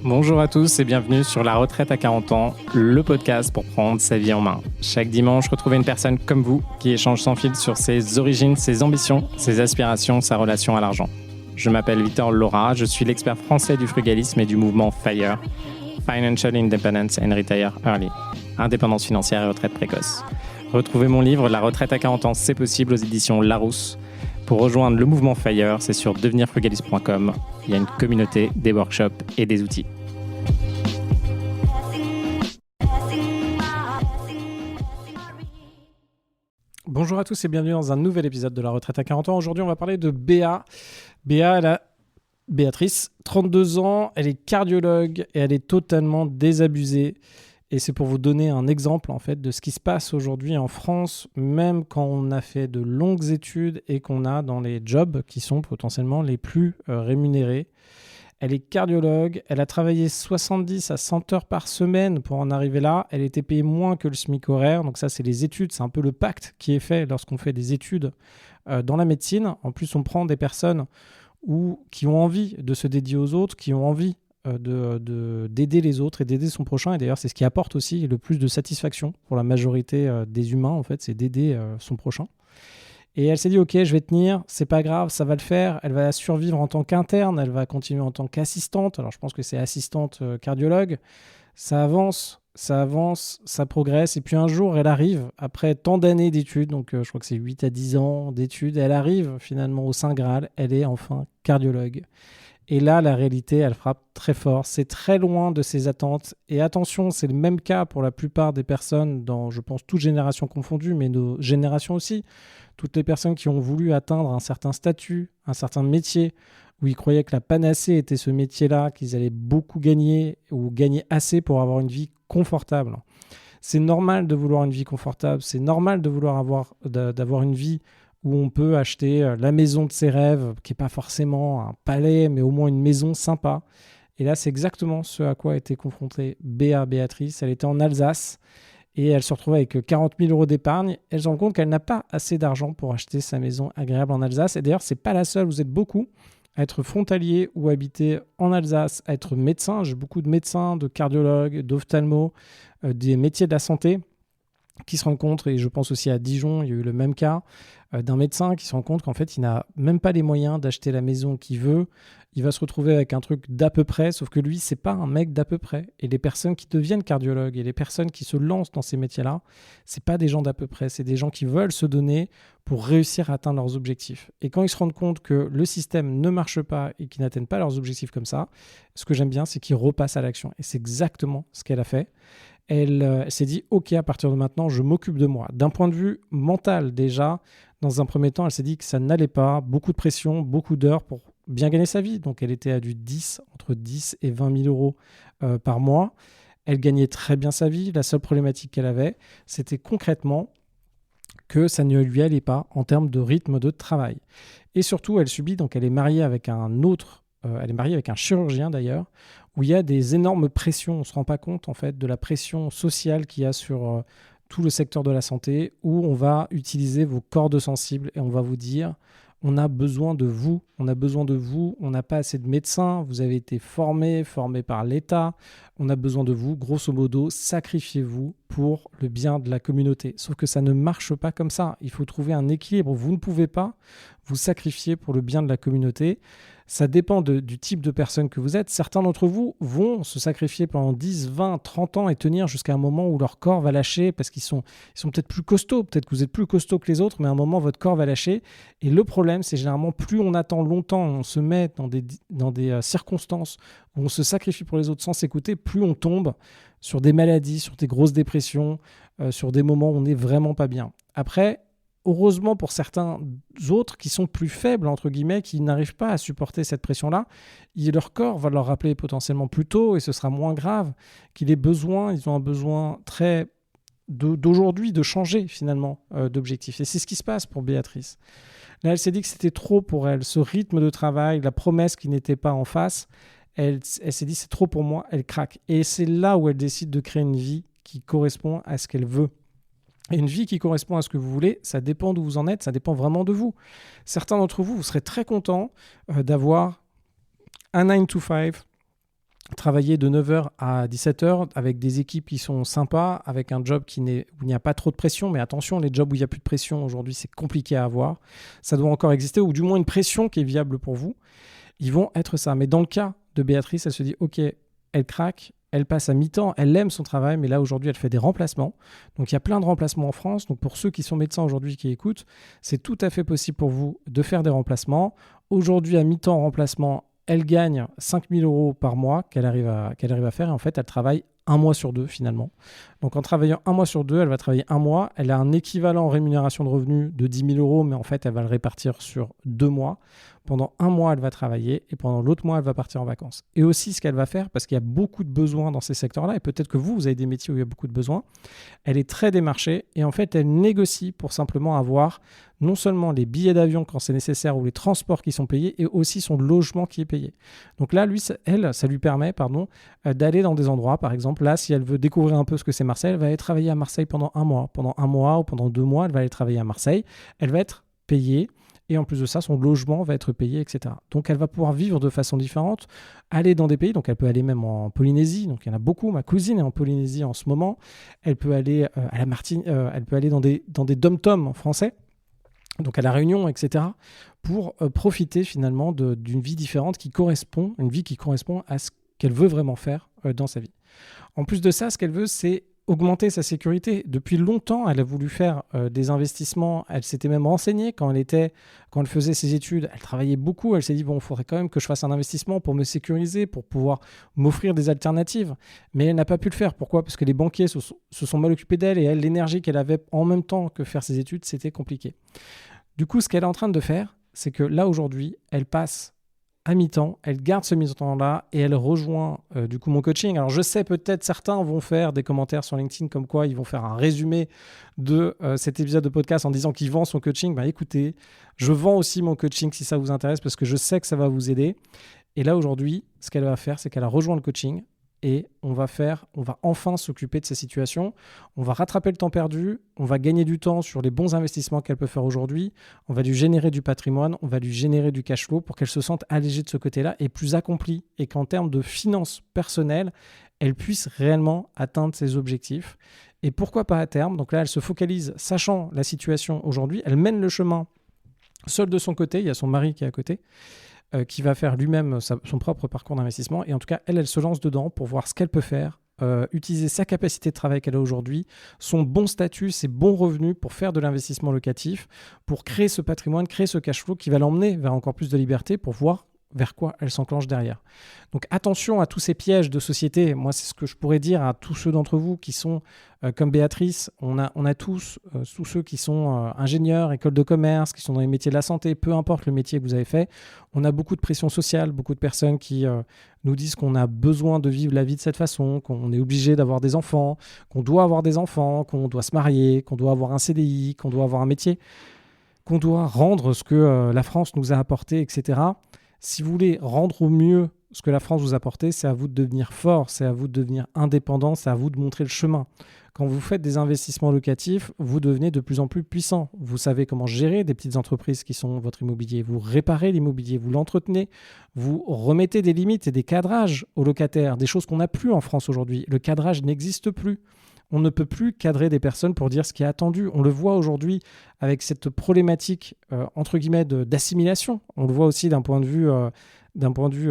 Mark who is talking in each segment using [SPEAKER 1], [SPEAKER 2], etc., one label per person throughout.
[SPEAKER 1] Bonjour à tous et bienvenue sur La Retraite à 40 ans, le podcast pour prendre sa vie en main. Chaque dimanche, retrouvez une personne comme vous qui échange sans fil sur ses origines, ses ambitions, ses aspirations, sa relation à l'argent. Je m'appelle Victor Laura, je suis l'expert français du frugalisme et du mouvement FIRE, Financial Independence and Retire Early, indépendance financière et retraite précoce. Retrouvez mon livre La Retraite à 40 ans, c'est possible aux éditions Larousse. Pour rejoindre le mouvement FIRE, c'est sur devenirfrugaliste.com. Il y a une communauté, des workshops et des outils. Bonjour à tous et bienvenue dans un nouvel épisode de La Retraite à 40 ans. Aujourd'hui, on va parler de Béa. Béatrice, 32 ans, elle est cardiologue et elle est totalement désabusée. Et c'est pour vous donner un exemple en fait de ce qui se passe aujourd'hui en France, même quand on a fait de longues études et qu'on a dans les jobs qui sont potentiellement les plus rémunérés. Elle est cardiologue, elle a travaillé 70 à 100 heures par semaine pour en arriver là. Elle était payée moins que le SMIC horaire, donc ça c'est les études, c'est un peu le pacte qui est fait lorsqu'on fait des études dans la médecine. En plus on prend des personnes qui ont envie de se dédier aux autres, qui ont envie d'aider les autres et d'aider son prochain. Et d'ailleurs, c'est ce qui apporte aussi le plus de satisfaction pour la majorité des humains, en fait, c'est d'aider son prochain. Et elle s'est dit, ok, je vais tenir, c'est pas grave, ça va le faire. Elle va survivre en tant qu'interne, elle va continuer en tant qu'assistante. Alors, je pense que c'est assistante cardiologue. Ça avance, ça progresse. Et puis un jour, elle arrive, après tant d'années d'études, donc je crois que c'est 8 à 10 ans d'études, elle arrive finalement au Saint Graal, elle est enfin cardiologue. Et là, la réalité, elle frappe très fort. C'est très loin de ses attentes. Et attention, c'est le même cas pour la plupart des personnes dans, je pense, toutes générations confondues, mais nos générations aussi. Toutes les personnes qui ont voulu atteindre un certain statut, un certain métier, où ils croyaient que la panacée était ce métier-là, qu'ils allaient beaucoup gagner ou gagner assez pour avoir une vie confortable. C'est normal de vouloir une vie confortable. C'est normal de vouloir d'avoir une vie où on peut acheter la maison de ses rêves, qui n'est pas forcément un palais, mais au moins une maison sympa. Et là, c'est exactement ce à quoi a été confrontée Béatrice. Elle était en Alsace et elle se retrouvait avec 40 000 euros d'épargne. Elle se rend compte qu'elle n'a pas assez d'argent pour acheter sa maison agréable en Alsace. Et d'ailleurs, ce n'est pas la seule. Vous êtes beaucoup à être frontalier ou habiter en Alsace, à être médecin. J'ai beaucoup de médecins, de cardiologues, d'ophtalmo, des métiers de la santé qui se rencontrent, et je pense aussi à Dijon, il y a eu le même cas, d'un médecin qui se rend compte qu'en fait, il n'a même pas les moyens d'acheter la maison qu'il veut. Il va se retrouver avec un truc d'à peu près, sauf que lui, c'est pas un mec d'à peu près. Et les personnes qui deviennent cardiologues et les personnes qui se lancent dans ces métiers-là, c'est pas des gens d'à peu près, c'est des gens qui veulent se donner pour réussir à atteindre leurs objectifs. Et quand ils se rendent compte que le système ne marche pas et qu'ils n'atteignent pas leurs objectifs comme ça, ce que j'aime bien, c'est qu'ils repassent à l'action. Et c'est exactement ce qu'elle a fait. Elle s'est dit, ok, à partir de maintenant, je m'occupe de moi. D'un point de vue mental déjà, dans un premier temps, elle s'est dit que ça n'allait pas, beaucoup de pression, beaucoup d'heures pour bien gagner sa vie. Donc elle était à entre 10 et 20 000 euros par mois. Elle gagnait très bien sa vie. La seule problématique qu'elle avait, c'était concrètement que ça ne lui allait pas en termes de rythme de travail. Et surtout, elle est mariée avec elle est mariée avec un chirurgien d'ailleurs, où il y a des énormes pressions. On ne se rend pas compte en fait de la pression sociale qu'il y a sur tout le secteur de la santé, où on va utiliser vos cordes sensibles et on va vous dire on a besoin de vous, on n'a pas assez de médecins, vous avez été formés par l'État, on a besoin de vous, grosso modo, sacrifiez-vous pour le bien de la communauté. Sauf que ça ne marche pas comme ça, il faut trouver un équilibre, vous ne pouvez pas vous sacrifier pour le bien de la communauté. Ça dépend du type de personne que vous êtes. Certains d'entre vous vont se sacrifier pendant 10, 20, 30 ans et tenir jusqu'à un moment où leur corps va lâcher parce qu'ils sont peut-être plus costauds. Peut-être que vous êtes plus costaud que les autres, mais à un moment, votre corps va lâcher. Et le problème, c'est généralement plus on attend longtemps, on se met dans des circonstances où on se sacrifie pour les autres sans s'écouter, plus on tombe sur des maladies, sur des grosses dépressions, sur des moments où on n'est vraiment pas bien. Après, heureusement pour certains autres qui sont plus faibles, entre guillemets, qui n'arrivent pas à supporter cette pression-là, leur corps va leur rappeler potentiellement plus tôt et ce sera moins grave qu'ils ils ont un besoin très d'aujourd'hui de changer finalement d'objectif. Et c'est ce qui se passe pour Béatrice. Là, elle s'est dit que c'était trop pour elle, ce rythme de travail, la promesse qui n'était pas en face. Elle s'est dit c'est trop pour moi, elle craque. Et c'est là où elle décide de créer une vie qui correspond à ce qu'elle veut. Et une vie qui correspond à ce que vous voulez, ça dépend d'où vous en êtes, ça dépend vraiment de vous. Certains d'entre vous, vous serez très contents d'avoir un 9 to 5, travailler de 9h à 17h avec des équipes qui sont sympas, avec un job où il n'y a pas trop de pression. Mais attention, les jobs où il n'y a plus de pression aujourd'hui, c'est compliqué à avoir. Ça doit encore exister, ou du moins une pression qui est viable pour vous. Ils vont être ça. Mais dans le cas de Béatrice, elle se dit, ok, elle craque, elle passe à mi-temps, elle aime son travail, mais là aujourd'hui, elle fait des remplacements. Donc il y a plein de remplacements en France. Donc pour ceux qui sont médecins aujourd'hui qui écoutent, c'est tout à fait possible pour vous de faire des remplacements. Aujourd'hui, à mi-temps remplacement, elle gagne 5 000 € par mois qu'elle arrive à faire. Et en fait, elle travaille un mois sur deux finalement. Donc en travaillant un mois sur deux, elle va travailler un mois. Elle a un équivalent en rémunération de revenus de 10 000 €, mais en fait, elle va le répartir sur 2 mois. Pendant un mois, elle va travailler et pendant l'autre mois, elle va partir en vacances. Et aussi, ce qu'elle va faire, parce qu'il y a beaucoup de besoins dans ces secteurs-là, et peut-être que vous avez des métiers où il y a beaucoup de besoins, elle est très démarchée et en fait, elle négocie pour simplement avoir non seulement les billets d'avion quand c'est nécessaire ou les transports qui sont payés, et aussi son logement qui est payé. Donc là, ça lui permet d'aller dans des endroits, par exemple, là, si elle veut découvrir un peu ce que c'est Marseille, elle va aller travailler à Marseille pendant un mois. Pendant un mois ou pendant 2 mois, elle va aller travailler à Marseille. Elle va être payée. Et en plus de ça, son logement va être payé, etc. Donc, elle va pouvoir vivre de façon différente, aller dans des pays. Donc, elle peut aller même en Polynésie. Donc, il y en a beaucoup. Ma cousine est en Polynésie en ce moment. Elle peut aller à la Martinique. Elle peut aller dans des dom-toms en français. Donc, à La Réunion, etc. Pour profiter finalement d'une vie différente une vie qui correspond à ce qu'elle veut vraiment faire dans sa vie. En plus de ça, ce qu'elle veut, c'est augmenter sa sécurité. Depuis longtemps, elle a voulu faire des investissements. Elle s'était même renseignée quand elle faisait ses études. Elle travaillait beaucoup. Elle s'est dit, bon, il faudrait quand même que je fasse un investissement pour me sécuriser, pour pouvoir m'offrir des alternatives. Mais elle n'a pas pu le faire. Pourquoi ? Parce que les banquiers se sont mal occupés d'elle et elle, l'énergie qu'elle avait en même temps que faire ses études, c'était compliqué. Du coup, ce qu'elle est en train de faire, c'est que là, aujourd'hui, elle passe à mi-temps, elle garde ce mi-temps-là et elle rejoint du coup mon coaching. Alors je sais, peut-être certains vont faire des commentaires sur LinkedIn comme quoi ils vont faire un résumé de cet épisode de podcast en disant qu'ils vendent son coaching. Ben écoutez, je vends aussi mon coaching si ça vous intéresse parce que je sais que ça va vous aider. Et là aujourd'hui, ce qu'elle va faire, c'est qu'elle a rejoint le coaching et on va enfin s'occuper de ces situations. On va rattraper le temps perdu, on va gagner du temps sur les bons investissements qu'elle peut faire aujourd'hui, on va lui générer du patrimoine, on va lui générer du cash flow pour qu'elle se sente allégée de ce côté-là et plus accomplie et qu'en termes de finances personnelles, elle puisse réellement atteindre ses objectifs. Et pourquoi pas à terme ? Donc là, elle se focalise, sachant la situation aujourd'hui, elle mène le chemin seule de son côté, il y a son mari qui est à côté, qui va faire lui-même son propre parcours d'investissement. Et en tout cas, elle se lance dedans pour voir ce qu'elle peut faire, utiliser sa capacité de travail qu'elle a aujourd'hui, son bon statut, ses bons revenus pour faire de l'investissement locatif, pour créer ce patrimoine, créer ce cash flow qui va l'emmener vers encore plus de liberté pour voir vers quoi elle s'enclenche derrière. Donc attention à tous ces pièges de société. Moi, c'est ce que je pourrais dire à tous ceux d'entre vous qui sont comme Béatrice. On a tous ceux qui sont ingénieurs, écoles de commerce, qui sont dans les métiers de la santé, peu importe le métier que vous avez fait. On a beaucoup de pression sociale, beaucoup de personnes qui nous disent qu'on a besoin de vivre la vie de cette façon, qu'on est obligé d'avoir des enfants, qu'on doit avoir des enfants, qu'on doit se marier, qu'on doit avoir un CDI, qu'on doit avoir un métier, qu'on doit rendre ce que la France nous a apporté, etc. Si vous voulez rendre au mieux ce que la France vous a apporté, c'est à vous de devenir fort, c'est à vous de devenir indépendant, c'est à vous de montrer le chemin. Quand vous faites des investissements locatifs, vous devenez de plus en plus puissant. Vous savez comment gérer des petites entreprises qui sont votre immobilier. Vous réparez l'immobilier, vous l'entretenez, vous remettez des limites et des cadrages aux locataires, des choses qu'on n'a plus en France aujourd'hui. Le cadrage n'existe plus. On ne peut plus cadrer des personnes pour dire ce qui est attendu. On le voit aujourd'hui avec cette problématique, entre guillemets, d'assimilation. On le voit aussi d'un point de vue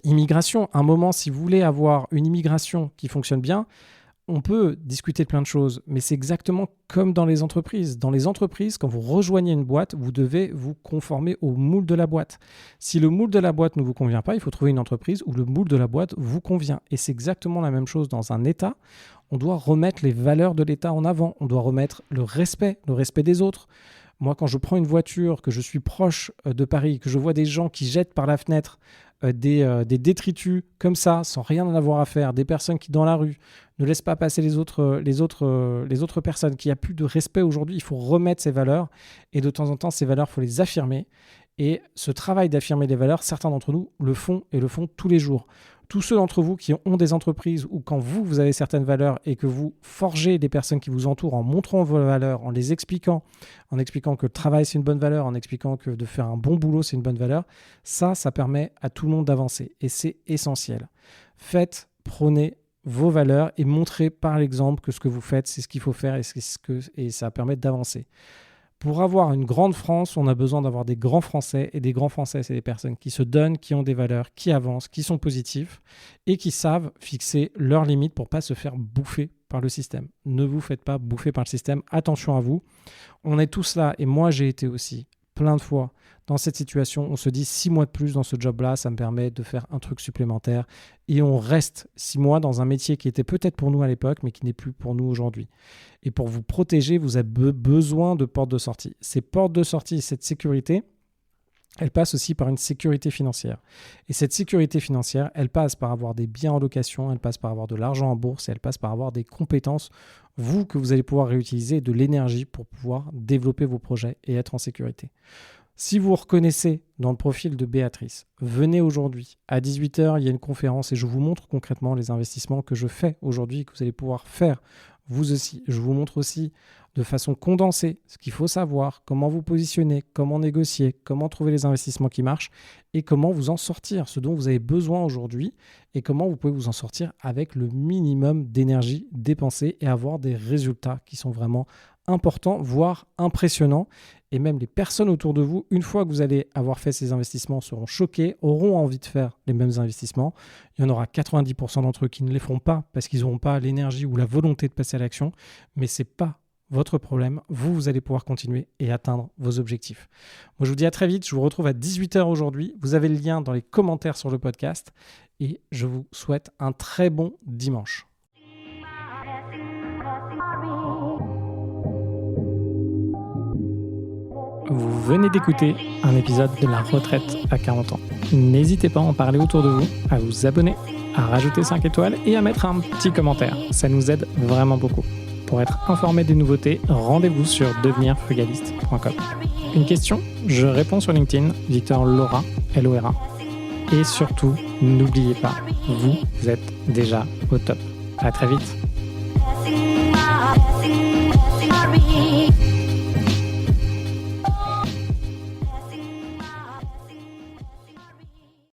[SPEAKER 1] immigration. À un moment, si vous voulez avoir une immigration qui fonctionne bien, on peut discuter de plein de choses, mais c'est exactement comme dans les entreprises. Dans les entreprises, quand vous rejoignez une boîte, vous devez vous conformer au moule de la boîte. Si le moule de la boîte ne vous convient pas, il faut trouver une entreprise où le moule de la boîte vous convient. Et c'est exactement la même chose dans un État. On doit remettre les valeurs de l'État en avant. On doit remettre le respect des autres. Moi, quand je prends une voiture, que je suis proche de Paris, que je vois des gens qui jettent par la fenêtre des détritus comme ça, sans rien en avoir à faire, des personnes qui, dans la rue, ne laissent pas passer les autres personnes, qu'il n'y a plus de respect aujourd'hui, il faut remettre ces valeurs. Et de temps en temps, ces valeurs, il faut les affirmer. Et ce travail d'affirmer les valeurs, certains d'entre nous le font et le font tous les jours. tous ceux d'entre vous qui ont des entreprises ou quand vous avez certaines valeurs et que vous forgez les personnes qui vous entourent en montrant vos valeurs, en les expliquant, que le travail c'est une bonne valeur, en expliquant que de faire un bon boulot c'est une bonne valeur, ça ça permet à tout le monde d'avancer et c'est essentiel. Prenez vos valeurs et montrez par l'exemple que ce que vous faites c'est ce qu'il faut faire et ça permet d'avancer. Pour avoir une grande France, on a besoin d'avoir des grands Français. Et des grands Français, c'est des personnes qui se donnent, qui ont des valeurs, qui avancent, qui sont positifs et qui savent fixer leurs limites pour ne pas se faire bouffer par le système. Ne vous faites pas bouffer par le système. Attention à vous. On est tous là et moi, j'ai été aussi plein de fois dans cette situation. On se dit 6 mois de plus dans ce job-là, ça me permet de faire un truc supplémentaire. Et on reste 6 mois dans un métier qui était peut-être pour nous à l'époque, mais qui n'est plus pour nous aujourd'hui. Et pour vous protéger, vous avez besoin de portes de sortie. Ces portes de sortie, cette sécurité, elle passe aussi par une sécurité financière. Et cette sécurité financière, elle passe par avoir des biens en location, elle passe par avoir de l'argent en bourse, et elle passe par avoir des compétences, vous, que vous allez pouvoir réutiliser, de l'énergie pour pouvoir développer vos projets et être en sécurité. Si vous reconnaissez dans le profil de Béatrice, venez aujourd'hui. À 18h, il y a une conférence et je vous montre concrètement les investissements que je fais aujourd'hui, que vous allez pouvoir faire vous aussi. Je vous montre aussi de façon condensée ce qu'il faut savoir, comment vous positionner, comment négocier, comment trouver les investissements qui marchent et comment vous en sortir, ce dont vous avez besoin aujourd'hui et comment vous pouvez vous en sortir avec le minimum d'énergie dépensée et avoir des résultats qui sont vraiment importants, voire impressionnants. Et même les personnes autour de vous, une fois que vous allez avoir fait ces investissements, seront choquées, auront envie de faire les mêmes investissements. Il y en aura 90% d'entre eux qui ne les feront pas parce qu'ils n'auront pas l'énergie ou la volonté de passer à l'action. Mais ce n'est pas votre problème. Vous allez pouvoir continuer et atteindre vos objectifs. Moi, je vous dis à très vite. Je vous retrouve à 18h aujourd'hui. Vous avez le lien dans les commentaires sur le podcast. Et je vous souhaite un très bon dimanche. Vous venez d'écouter un épisode de La Retraite à 40 ans. N'hésitez pas à en parler autour de vous, à vous abonner, à rajouter 5 étoiles et à mettre un petit commentaire. Ça nous aide vraiment beaucoup. Pour être informé des nouveautés, rendez-vous sur devenirfrugaliste.com. Une question, je réponds sur LinkedIn, Victor Lora, L-O-R-A. Et surtout, n'oubliez pas, vous êtes déjà au top. À très vite.